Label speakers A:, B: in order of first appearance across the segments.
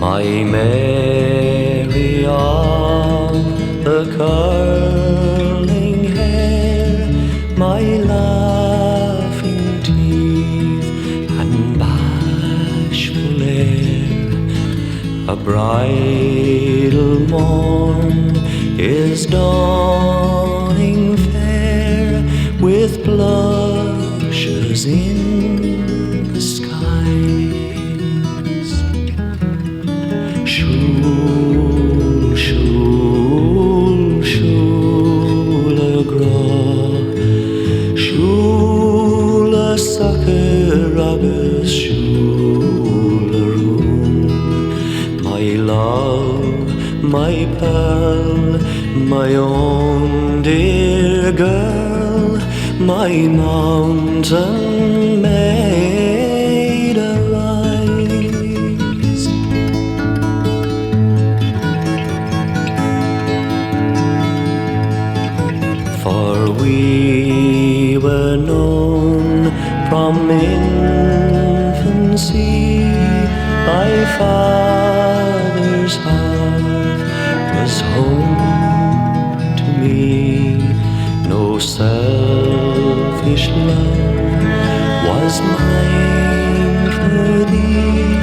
A: My Mary of the curling hair, my laughing teeth and bashful air, a bridal morn is dawning fair, with blushes in the skies. Shul, shul, shula gra, shula sucker agus shula room. My love, my pearl, my own dear girl, my mountain maid, arise. For we were known from infancy, thy father's heart was home to me. No selfish love was mine for thee,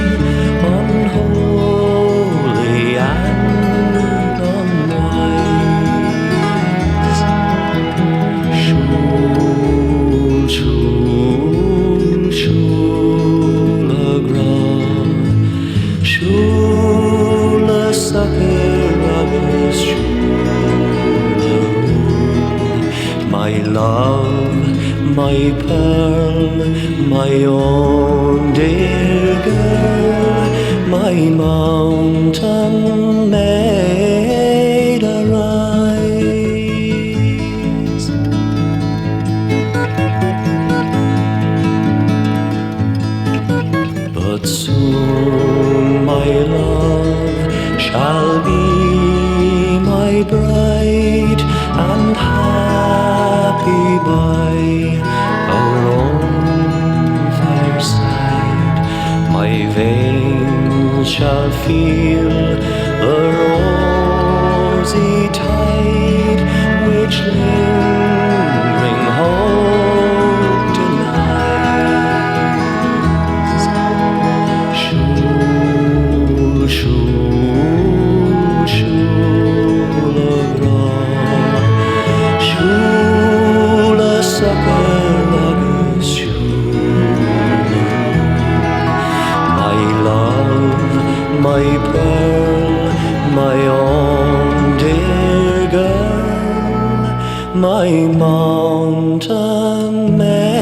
A: unholy and unwise. Shul, shul, shulagra, shula sucker agus shula. My love, my pearl, my own dear girl, my mountain maid, arise. But soon my love shall be my bride, and happy by our own fireside, my veins shall feel the rosy tide, which lingering hope denies. Shul, shul, shulagra, shula sucker agus shula. My love, my pearl, my own dear girl, my mountain maid.